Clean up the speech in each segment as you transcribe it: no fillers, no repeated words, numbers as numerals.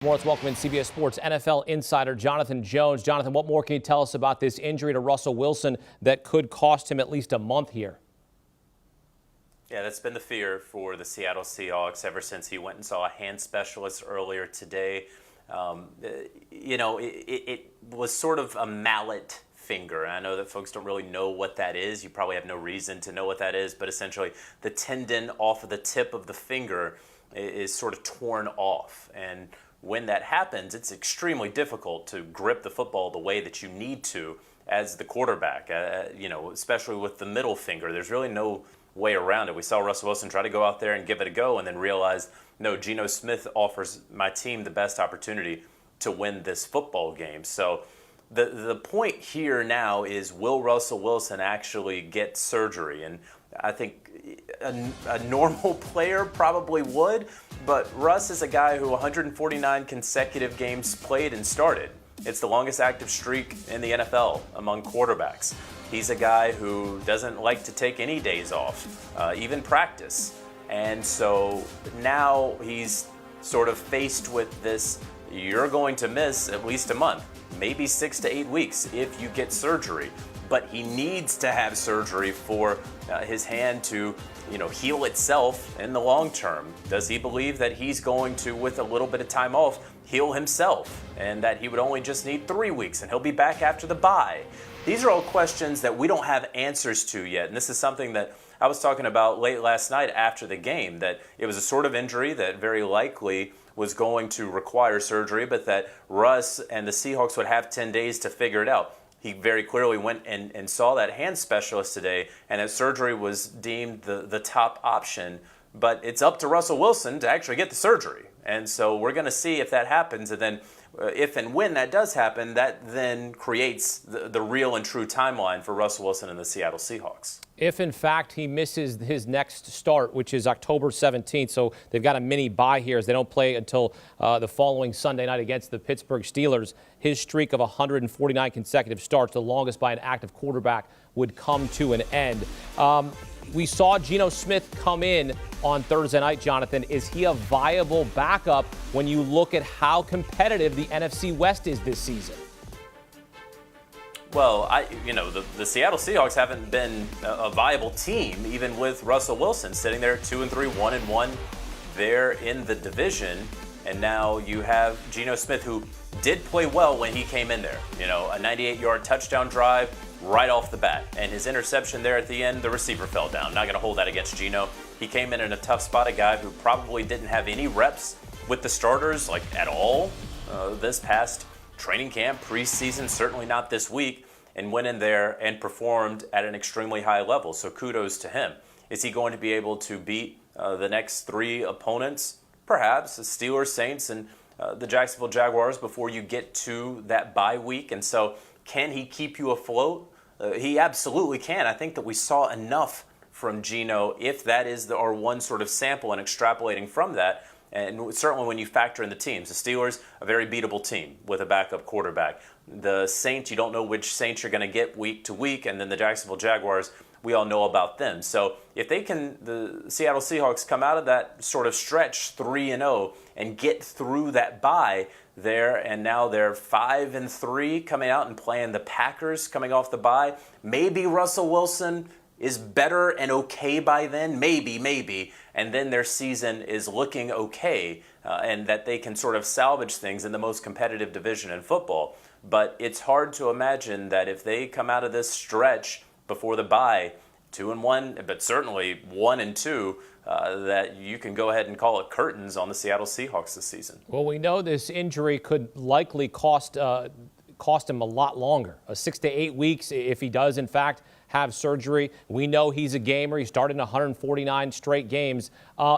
More, let's welcome in CBS Sports NFL insider Jonathan Jones. Jonathan, what more can you tell us about this injury to Russell Wilson that could cost him at least a month here? Yeah, that's been the fear for the Seattle Seahawks ever since he went and saw a hand specialist earlier today. It was sort of a mallet finger. I know that folks don't really know what that is. You probably have no reason to know what that is, but essentially the tendon off of the tip of the finger is sort of torn off. And when that happens, it's extremely difficult to grip the football the way that you need to as the quarterback, especially with the middle finger. There's really no way around it. We saw Russell Wilson try to go out there and give it a go and then realize, no, Geno Smith offers my team the best opportunity to win this football game. So the point here now is, will Russell Wilson actually get surgery? And I think a normal player probably would, but Russ is a guy who 149 consecutive games played and started. It's the longest active streak in the NFL among quarterbacks. He's a guy who doesn't like to take any days off, even practice. And so now he's sort of faced with this, you're going to miss at least a month, maybe 6 to 8 weeks if you get surgery. But he needs to have surgery for his hand to, heal itself in the long term. Does he believe that he's going to, with a little bit of time off, heal himself, and that he would only just need 3 weeks and he'll be back after the bye? These are all questions that we don't have answers to yet, and this is something that I was talking about late last night after the game, that it was a sort of injury that very likely was going to require surgery, but that Russ and the Seahawks would have 10 days to figure it out. He very clearly went and saw that hand specialist today, and that surgery was deemed the top option. But it's up to Russell Wilson to actually get the surgery. And so we're going to see if that happens. And then if and when that does happen, that then creates the real and true timeline for Russell Wilson and the Seattle Seahawks. If, in fact, he misses his next start, which is October 17th, so they've got a mini bye here as they don't play until the following Sunday night against the Pittsburgh Steelers, his streak of 149 consecutive starts, the longest by an active quarterback, would come to an end. We saw Geno Smith come in on Thursday night, Jonathan. Is he a viable backup when you look at how competitive the NFC West is this season? Well, the Seattle Seahawks haven't been a viable team, even with Russell Wilson sitting there at 2-3, 1-1. They're in the division, and now you have Geno Smith, who did play well when he came in there. A 98-yard touchdown drive right off the bat, and his interception there at the end, the receiver fell down. Not going to hold that against Geno. He came in a tough spot, a guy who probably didn't have any reps with the starters, at all, this past training camp, preseason, certainly not this week, and went in there and performed at an extremely high level. So kudos to him. Is he going to be able to beat the next 3 opponents? Perhaps, the Steelers, Saints, and the Jacksonville Jaguars before you get to that bye week. And so can he keep you afloat? He absolutely can. I think that we saw enough from Geno, if that is our one sort of sample, and extrapolating from that. And certainly when you factor in the teams, the Steelers, a very beatable team with a backup quarterback. The Saints, you don't know which Saints you're going to get week to week. And then the Jacksonville Jaguars, we all know about them. So if the Seattle Seahawks come out of that sort of stretch 3-0 and get through that bye there, and now they're 5-3 coming out and playing the Packers coming off the bye, maybe Russell Wilson is better and okay by then, maybe, and then their season is looking okay, and that they can sort of salvage things in the most competitive division in football. But it's hard to imagine that if they come out of this stretch before the bye 2-1, but certainly 1-2, that you can go ahead and call it curtains on the Seattle Seahawks this season. Well, we know this injury could likely cost him a lot longer, 6 to 8 weeks if he does, in fact, have surgery. We know he's a gamer. He started in 149 straight games.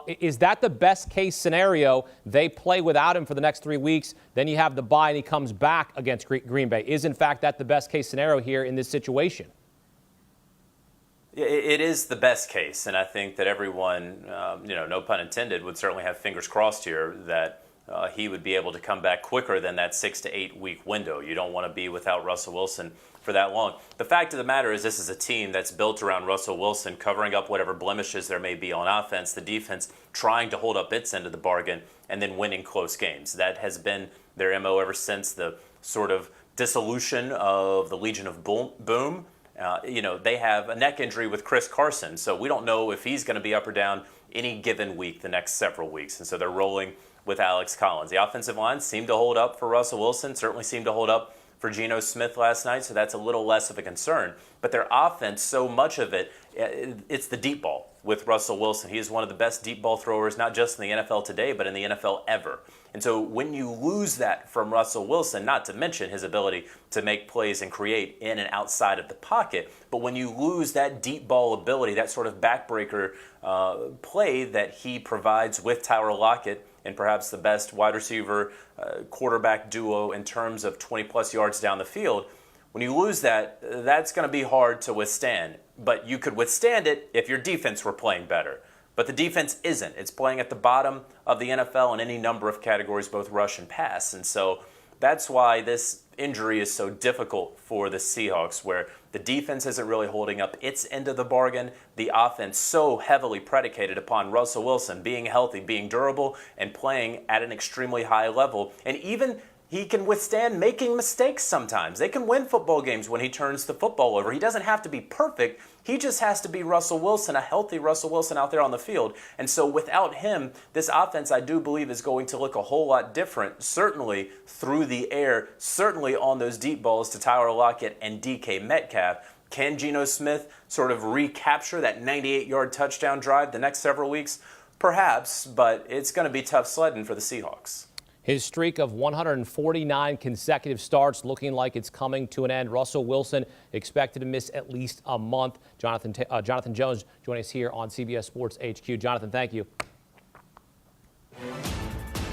Is that the best case scenario? They play without him for the next 3 weeks. Then you have the bye and he comes back against Green Bay. Is, in fact, that the best case scenario here in this situation? It is the best case, and I think that everyone, no pun intended, would certainly have fingers crossed here that he would be able to come back quicker than that 6 to 8 week window. You don't want to be without Russell Wilson for that long. The fact of the matter is this is a team that's built around Russell Wilson, covering up whatever blemishes there may be on offense, the defense trying to hold up its end of the bargain, and then winning close games. That has been their MO ever since the sort of dissolution of the Legion of Boom. They have a neck injury with Chris Carson, so we don't know if he's going to be up or down any given week the next several weeks, and so they're rolling with Alex Collins. The offensive line seemed to hold up for Russell Wilson, certainly seemed to hold up for Geno Smith last night, so that's a little less of a concern. But their offense, so much of it, it's the deep ball with Russell Wilson. He is one of the best deep ball throwers, not just in the NFL today, but in the NFL ever. And so when you lose that from Russell Wilson, not to mention his ability to make plays and create in and outside of the pocket, but when you lose that deep ball ability, that sort of backbreaker play that he provides with Tyler Lockett, and perhaps the best wide receiver quarterback duo in terms of 20-plus yards down the field, when you lose that, that's going to be hard to withstand. But you could withstand it if your defense were playing better. But the defense isn't. It's playing at the bottom of the NFL in any number of categories, both rush and pass. And so that's why this injury is so difficult for the Seahawks, where the defense isn't really holding up its end of the bargain. The offense so heavily predicated upon Russell Wilson being healthy, being durable, and playing at an extremely high level. And even he can withstand making mistakes sometimes. They can win football games when he turns the football over. He doesn't have to be perfect. He just has to be Russell Wilson, a healthy Russell Wilson out there on the field. And so without him, this offense, I do believe, is going to look a whole lot different, certainly through the air, certainly on those deep balls to Tyler Lockett and DK Metcalf. Can Geno Smith sort of recapture that 98-yard touchdown drive the next several weeks? Perhaps, but it's going to be tough sledding for the Seahawks. His streak of 149 consecutive starts looking like it's coming to an end. Russell Wilson expected to miss at least a month. Jonathan Jones joining us here on CBS Sports HQ. Jonathan, thank you.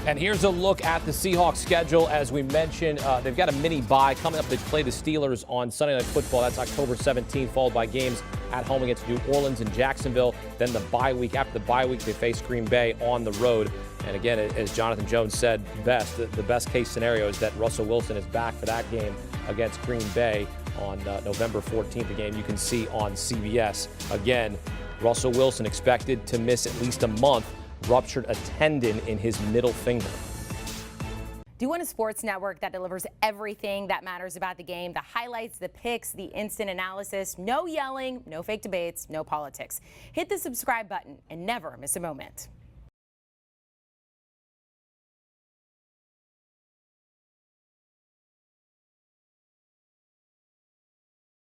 And here's a look at the Seahawks schedule. As we mentioned, they've got a mini bye coming up. They play the Steelers on Sunday Night Football. That's October 17th, followed by games at home against New Orleans and Jacksonville. Then the bye week. After the bye week, they face Green Bay on the road. And again, as Jonathan Jones said best, the best case scenario is that Russell Wilson is back for that game against Green Bay on November 14th, a game you can see on CBS. Again, Russell Wilson expected to miss at least a month, ruptured a tendon in his middle finger. Do you want a sports network that delivers everything that matters about the game? The highlights, the picks, the instant analysis, no yelling, no fake debates, no politics. Hit the subscribe button and never miss a moment.